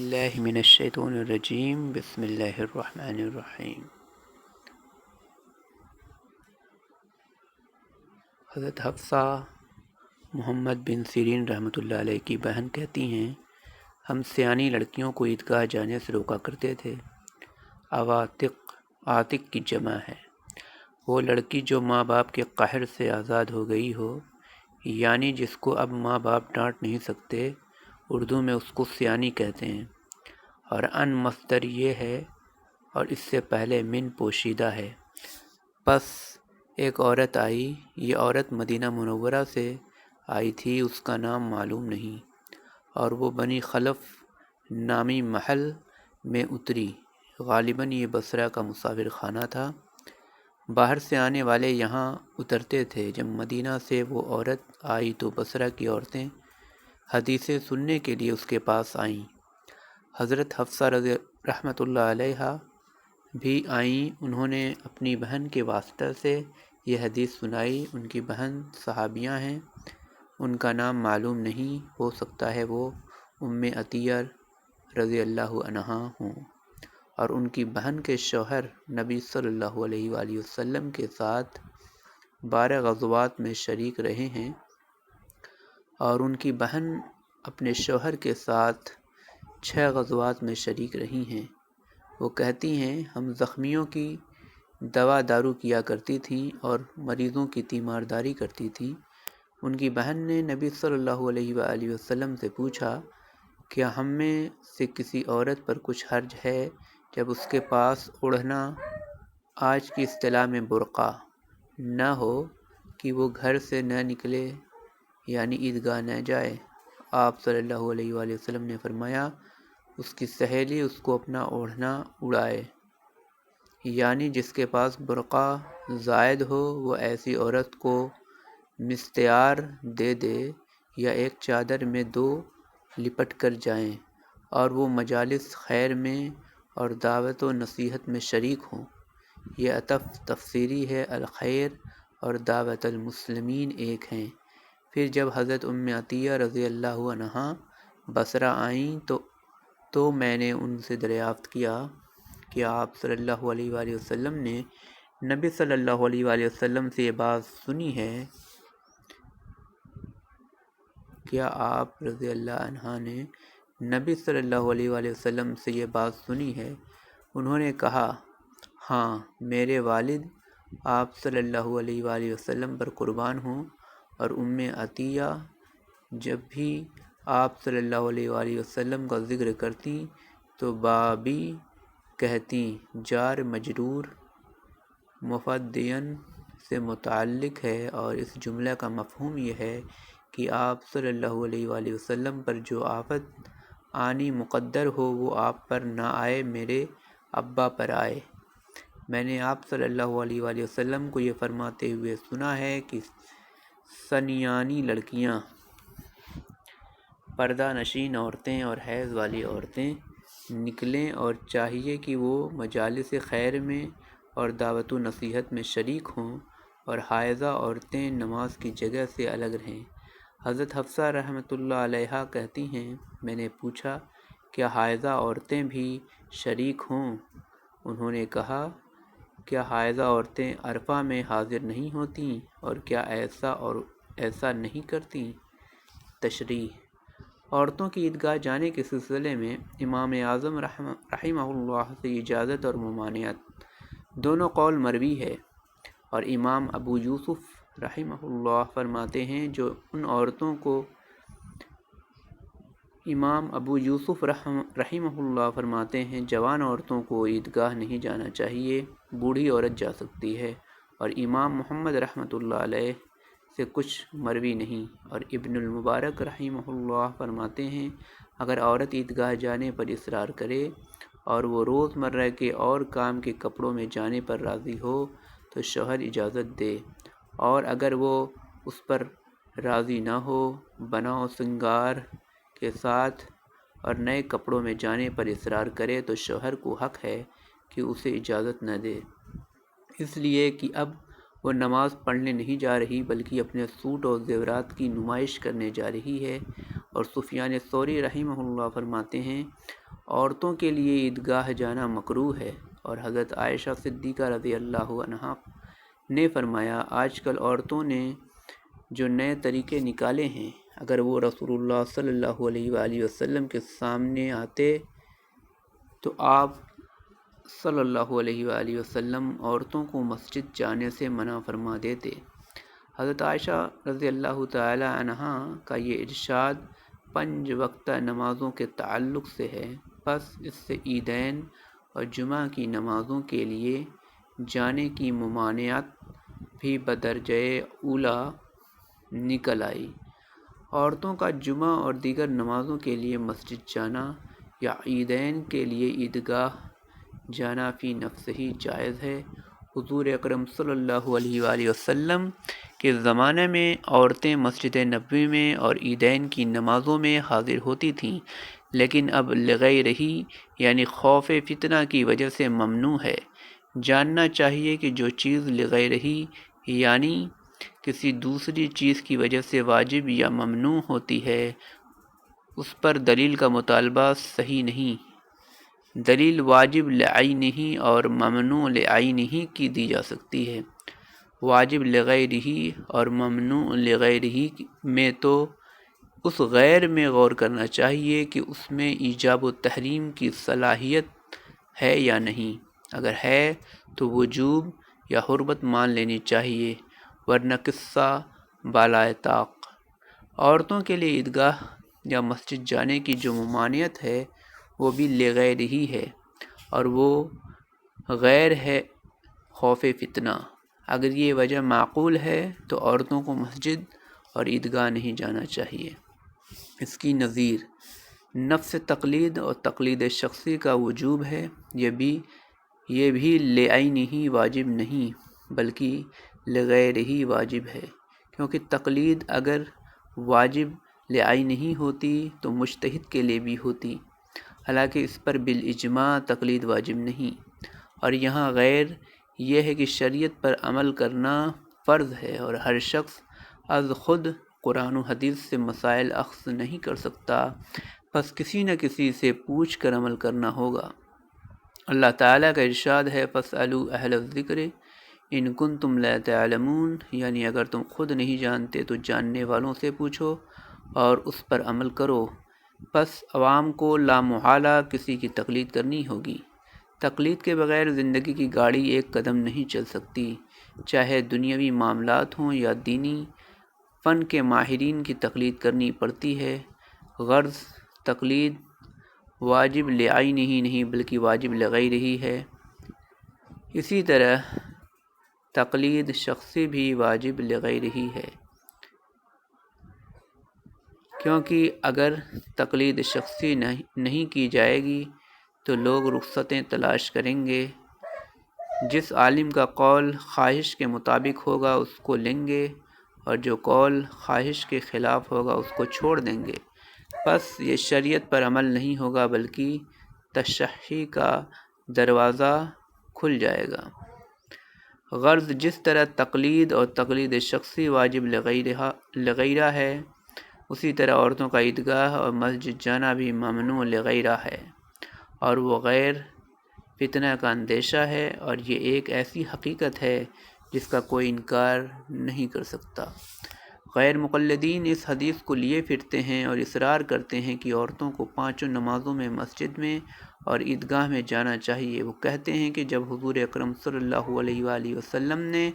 باللہ من الشیطان الرجیم بسم اللہ الرحمن الرحیم۔ حضرت حفصہ محمد بن سیرین رحمۃ اللہ علیہ کی بہن کہتی ہیں، ہم سیانی لڑکیوں کو عیدگاہ جانے سے روکا کرتے تھے۔ عاتق کی جمع ہے وہ لڑکی جو ماں باپ کے قہر سے آزاد ہو گئی ہو، یعنی جس کو اب ماں باپ ڈانٹ نہیں سکتے۔ اردو میں اس کو سیانی کہتے ہیں، اور ان مصدر یہ ہے اور اس سے پہلے من پوشیدہ ہے۔ پس ایک عورت آئی، یہ عورت مدینہ منورہ سے آئی تھی، اس کا نام معلوم نہیں، اور وہ بنی خلف نامی محل میں اتری۔ غالباً یہ بصرہ کا مسافر خانہ تھا، باہر سے آنے والے یہاں اترتے تھے۔ جب مدینہ سے وہ عورت آئی تو بصرہ کی عورتیں حدیثیں سننے کے لیے اس کے پاس آئیں۔ حضرت حفصہ رحمۃ اللہ علیہا بھی آئیں، انہوں نے اپنی بہن کے واسطہ سے یہ حدیث سنائی۔ ان کی بہن صحابیہ ہیں، ان کا نام معلوم نہیں، ہو سکتا ہے وہ ام عطیہ رضی اللہ عنہا ہوں، اور ان کی بہن کے شوہر نبی صلی اللہ علیہ وآلہ وسلم کے ساتھ 12 غزوات میں شریک رہے ہیں، اور ان کی بہن اپنے شوہر کے ساتھ 6 غزوات میں شریک رہی ہیں۔ وہ کہتی ہیں، ہم زخمیوں کی دوا دارو کیا کرتی تھیں اور مریضوں کی تیمارداری کرتی تھیں۔ ان کی بہن نے نبی صلی اللہ علیہ وآلہ وسلم سے پوچھا، کیا ہم میں سے کسی عورت پر کچھ حرج ہے جب اس کے پاس اوڑھنا، آج کی اصطلاح میں برقع، نہ ہو کہ وہ گھر سے نہ نکلے، یعنی عیدگاہ نہ جائے؟ آپ صلی اللہ علیہ وآلہ وسلم نے فرمایا، اس کی سہیلی اس کو اپنا اوڑھنا اڑائے، یعنی جس کے پاس برقع زائد ہو وہ ایسی عورت کو مستعار دے دے، یا ایک چادر میں 2 لپٹ کر جائیں، اور وہ مجالس خیر میں اور دعوت و نصیحت میں شریک ہوں۔ یہ عطف تفسیری ہے، الخیر اور دعوت المسلمین ایک ہیں۔ پھر جب حضرت ام عطیہ رضی اللہ عنہا بصرہ آئیں تو میں نے ان سے دریافت کیا کہ آپ صلی اللہ علیہ وآلہ وسلم نے نبی صلی اللہ علیہ وآلہ وسلم سے یہ بات سنی ہے؟ کیا آپ رضی اللہ عنہ نے نبی صلی اللہ علیہ وآلہ وسلم سے یہ بات سنی ہے؟ انہوں نے کہا، ہاں، میرے والد آپ صلی اللہ علیہ وآلہ وسلم پر قربان ہوں۔ اور ام عطیہ جب بھی آپ صلی اللہ علیہ وآلہ وسلم کا ذکر کرتی تو بابی کہتی۔ جار مجرور مفعدین سے متعلق ہے، اور اس جملہ کا مفہوم یہ ہے کہ آپ صلی اللہ علیہ وآلہ وسلم پر جو آفت آنی مقدر ہو وہ آپ پر نہ آئے، میرے ابا پر آئے۔ میں نے آپ صلی اللہ علیہ وآلہ وسلم کو یہ فرماتے ہوئے سنا ہے کہ سنیانی لڑکیاں، پردہ نشین عورتیں اور حیض والی عورتیں نکلیں، اور چاہیے کہ وہ مجالس خیر میں اور دعوت و نصیحت میں شریک ہوں، اور حائضہ عورتیں نماز کی جگہ سے الگ رہیں۔ حضرت حفصہ رحمۃ اللہ علیہا کہتی ہیں، میں نے پوچھا، کیا حائضہ عورتیں بھی شریک ہوں؟ انہوں نے کہا، کیا حائضہ عورتیں عرفہ میں حاضر نہیں ہوتیں، اور کیا ایسا نہیں کرتیں؟ تشریح: عورتوں کی عیدگاہ جانے کے سلسلے میں امام اعظم رحمہ اللہ سے اجازت اور ممانعت دونوں قول مروی ہے، اور امام ابو یوسف رحمہ اللہ فرماتے ہیں جوان عورتوں کو عیدگاہ نہیں جانا چاہیے، بوڑھی عورت جا سکتی ہے، اور امام محمد رحمۃ اللہ علیہ سے کچھ مروی نہیں۔ اور ابن المبارک رحمہ اللہ فرماتے ہیں، اگر عورت عیدگاہ جانے پر اصرار کرے اور وہ روز مرہ کے اور کام کے کپڑوں میں جانے پر راضی ہو تو شوہر اجازت دے، اور اگر وہ اس پر راضی نہ ہو، بنا و سنگار کے ساتھ اور نئے کپڑوں میں جانے پر اصرار کرے تو شوہر کو حق ہے کہ اسے اجازت نہ دے، اس لیے کہ اب وہ نماز پڑھنے نہیں جا رہی بلکہ اپنے سوٹ اور زیورات کی نمائش کرنے جا رہی ہے۔ اور سفیان ثوری رحمہ اللہ فرماتے ہیں، عورتوں کے لیے عیدگاہ جانا مکروہ ہے، اور حضرت عائشہ صدیقہ رضی اللہ عنہا نے فرمایا آج کل عورتوں نے جو نئے طریقے نکالے ہیں، اگر وہ رسول اللہ صلی اللہ علیہ وآلہ وسلم کے سامنے آتے تو آپ صلی اللہ علیہ وآلہ وسلم عورتوں کو مسجد جانے سے منع فرما دیتے۔ حضرت عائشہ رضی اللہ تعالی عنہا کا یہ ارشاد 5 وقتہ نمازوں کے تعلق سے ہے، پس اس سے عیدین اور جمعہ کی نمازوں کے لیے جانے کی ممانعت بھی بدرجہ اولیٰ نکل آئی۔ عورتوں کا جمعہ اور دیگر نمازوں کے لیے مسجد جانا یا عیدین کے لیے عیدگاہ جانا فی نفس ہی جائز ہے۔ حضور اکرم صلی اللہ علیہ وآلہ وسلم کے زمانے میں عورتیں مسجد نبوی میں اور عیدین کی نمازوں میں حاضر ہوتی تھیں، لیکن اب لغیرہی یعنی خوف فتنہ کی وجہ سے ممنوع ہے۔ جاننا چاہیے کہ جو چیز لغیرہی یعنی کسی دوسری چیز کی وجہ سے واجب یا ممنوع ہوتی ہے، اس پر دلیل کا مطالبہ صحیح نہیں۔ دلیل واجب لعینہ اور ممنوع لعینہ کی دی جا سکتی ہے۔ واجب لغیرہ اور ممنوع لغیرہ میں تو اس غیر میں غور کرنا چاہیے کہ اس میں ایجاب و تحریم کی صلاحیت ہے یا نہیں، اگر ہے تو وجوب یا حرمت مان لینی چاہیے، ورنہ قصہ بالائے طاق۔ عورتوں کے لیے عیدگاہ یا مسجد جانے کی جو ممانعت ہے وہ بھی لغیر ہی ہے، اور وہ غیر ہے خوف فتنہ۔ اگر یہ وجہ معقول ہے تو عورتوں کو مسجد اور عیدگاہ نہیں جانا چاہیے۔ اس کی نظیر نفس تقلید اور تقلید شخصی کا وجوب ہے، یہ بھی لعینہ ہی واجب نہیں بلکہ لغیر ہی واجب ہے، کیونکہ تقلید اگر واجب لعینہ ہی ہوتی تو مجتہد کے لیے بھی ہوتی، حالانکہ اس پر بالاجماع تقلید واجب نہیں۔ اور یہاں غیر یہ ہے کہ شریعت پر عمل کرنا فرض ہے، اور ہر شخص از خود قرآن و حدیث سے مسائل اخذ نہیں کر سکتا، بس کسی نہ کسی سے پوچھ کر عمل کرنا ہوگا۔ اللہ تعالیٰ کا ارشاد ہے فَاسْأَلُوا أَهْلَ الذِّكْرِ إِن كُنتُمْ لَا تَعْلَمُونَ، یعنی اگر تم خود نہیں جانتے تو جاننے والوں سے پوچھو اور اس پر عمل کرو۔ پس عوام کو لامحالہ کسی کی تقلید کرنی ہوگی۔ تقلید کے بغیر زندگی کی گاڑی ایک قدم نہیں چل سکتی، چاہے دنیاوی معاملات ہوں یا دینی۔ فن کے ماہرین کی تقلید کرنی پڑتی ہے، غرض تقلید واجب لعینہ ہی نہیں بلکہ واجب لغیرہ ہی ہے۔ اسی طرح تقلید شخصی بھی واجب لغیرہ ہی ہے، کیونکہ اگر تقلید شخصی نہیں کی جائے گی تو لوگ رخصتیں تلاش کریں گے، جس عالم کا قول خواہش کے مطابق ہوگا اس کو لیں گے، اور جو قول خواہش کے خلاف ہوگا اس کو چھوڑ دیں گے۔ پس یہ شریعت پر عمل نہیں ہوگا بلکہ تشیع کا دروازہ کھل جائے گا۔ غرض جس طرح تقلید اور تقلید شخصی واجب لغیرہ ہے، اسی طرح عورتوں کا عیدگاہ اور مسجد جانا بھی ممنوع لغیرہ ہے، اور وہ غیر فتنہ کا اندیشہ ہے، اور یہ ایک ایسی حقیقت ہے جس کا کوئی انکار نہیں کر سکتا۔ غیر مقلدین اس حدیث کو لیے پھرتے ہیں اور اصرار کرتے ہیں کہ عورتوں کو 5 نمازوں میں مسجد میں اور عیدگاہ میں جانا چاہیے۔ وہ کہتے ہیں کہ جب حضور اکرم صلی اللہ علیہ وآلہ وسلم نے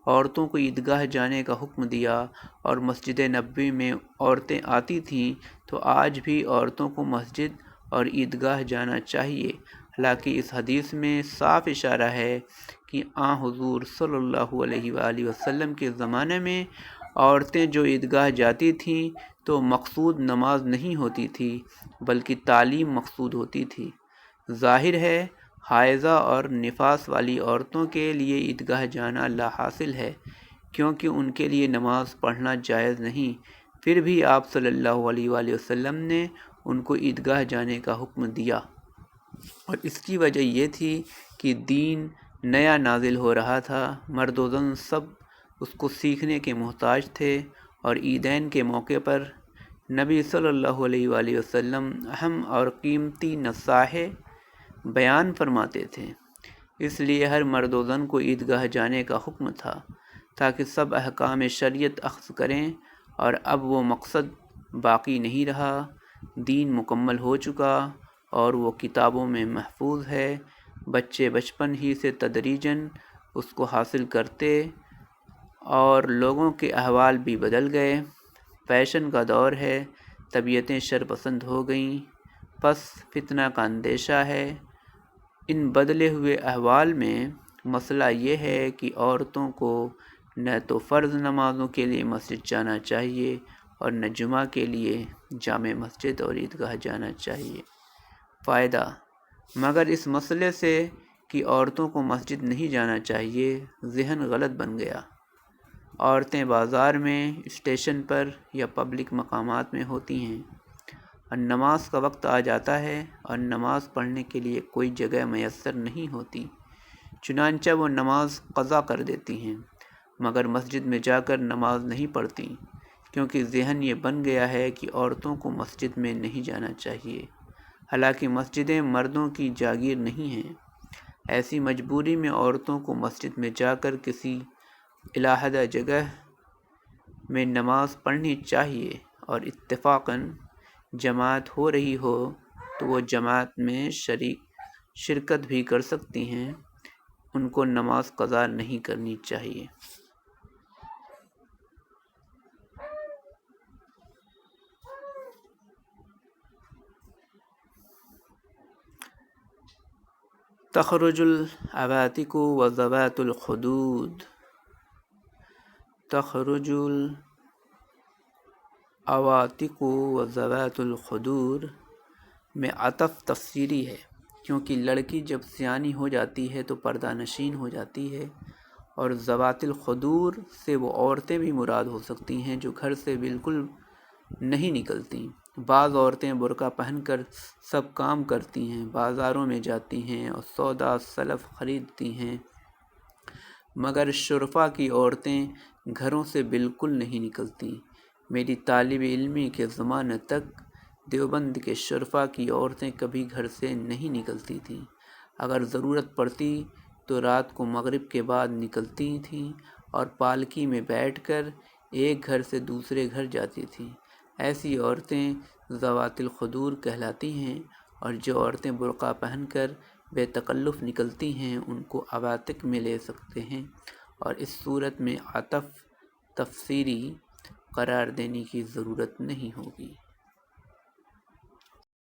عورتوں کو عیدگاہ جانے کا حکم دیا اور مسجد نبوی میں عورتیں آتی تھیں، تو آج بھی عورتوں کو مسجد اور عیدگاہ جانا چاہیے، حالانکہ اس حدیث میں صاف اشارہ ہے کہ حضور صلی اللہ علیہ وآلہ وسلم کے زمانے میں عورتیں جو عیدگاہ جاتی تھیں تو مقصود نماز نہیں ہوتی تھی بلکہ تعلیم مقصود ہوتی تھی۔ ظاہر ہے حائضہ اور نفاس والی عورتوں کے لیے عیدگاہ جانا لا حاصل ہے، کیونکہ ان کے لیے نماز پڑھنا جائز نہیں، پھر بھی آپ صلی اللہ علیہ وآلہ وسلم نے ان کو عیدگاہ جانے کا حکم دیا، اور اس کی وجہ یہ تھی کہ دین نیا نازل ہو رہا تھا، مرد و زن سب اس کو سیکھنے کے محتاج تھے، اور عیدین کے موقع پر نبی صلی اللہ علیہ وآلہ وسلم اہم اور قیمتی نصائح بیان فرماتے تھے، اس لیے ہر مرد و زن کو عیدگاہ جانے کا حکم تھا تاکہ سب احکام شریعت اخذ کریں، اور اب وہ مقصد باقی نہیں رہا، دین مکمل ہو چکا اور وہ کتابوں میں محفوظ ہے۔ بچے بچپن ہی سے تدریجاً اس کو حاصل کرتے اور لوگوں کے احوال بھی بدل گئے۔ فیشن کا دور ہے، طبیعتیں شرپسند ہو گئیں، پس فتنہ کا اندیشہ ہے۔ ان بدلے ہوئے احوال میں مسئلہ یہ ہے کہ عورتوں کو نہ تو فرض نمازوں کے لیے مسجد جانا چاہیے اور نہ جمعہ کے لیے جامع مسجد اور عیدگاہ جانا چاہیے۔ فائدہ: مگر اس مسئلے سے کہ عورتوں کو مسجد نہیں جانا چاہیے ذہن غلط بن گیا۔ عورتیں بازار میں، اسٹیشن پر یا پبلک مقامات میں ہوتی ہیں، اور نماز کا وقت آ جاتا ہے اور نماز پڑھنے کے لیے کوئی جگہ میسر نہیں ہوتی، چنانچہ وہ نماز قضا کر دیتی ہیں، مگر مسجد میں جا کر نماز نہیں پڑھتی، کیونکہ ذہن یہ بن گیا ہے کہ عورتوں کو مسجد میں نہیں جانا چاہیے، حالانکہ مسجدیں مردوں کی جاگیر نہیں ہیں۔ ایسی مجبوری میں عورتوں کو مسجد میں جا کر کسی علیحدہ جگہ میں نماز پڑھنی چاہیے، اور اتفاقاً جماعت ہو رہی ہو تو وہ جماعت میں شرکت بھی کر سکتی ہیں، ان کو نماز قضا نہیں کرنی چاہیے۔ تخرج العواتق و ذوات الخدود۔ تخرج العواتق و ذوات الخدور میں عطف تفسیری ہے، کیونکہ لڑکی جب سیانی ہو جاتی ہے تو پردہ نشین ہو جاتی ہے، اور ذوات الخدور سے وہ عورتیں بھی مراد ہو سکتی ہیں جو گھر سے بالکل نہیں نکلتی۔ بعض عورتیں برقع پہن کر سب کام کرتی ہیں، بازاروں میں جاتی ہیں اور سودا سلف خریدتی ہیں، مگر شرفا کی عورتیں گھروں سے بالکل نہیں نکلتی۔ میری طالب علمی کے زمانے تک دیوبند کے شرفا کی عورتیں کبھی گھر سے نہیں نکلتی تھیں، اگر ضرورت پڑتی تو رات کو مغرب کے بعد نکلتی تھیں اور پالکی میں بیٹھ کر ایک گھر سے دوسرے گھر جاتی تھیں۔ ایسی عورتیں ذوات الخدور کہلاتی ہیں، اور جو عورتیں برقع پہن کر بے تکلف نکلتی ہیں ان کو عواتق میں لے سکتے ہیں، اور اس صورت میں عطف تفسیری قرار دینے کی ضرورت نہیں ہوگی۔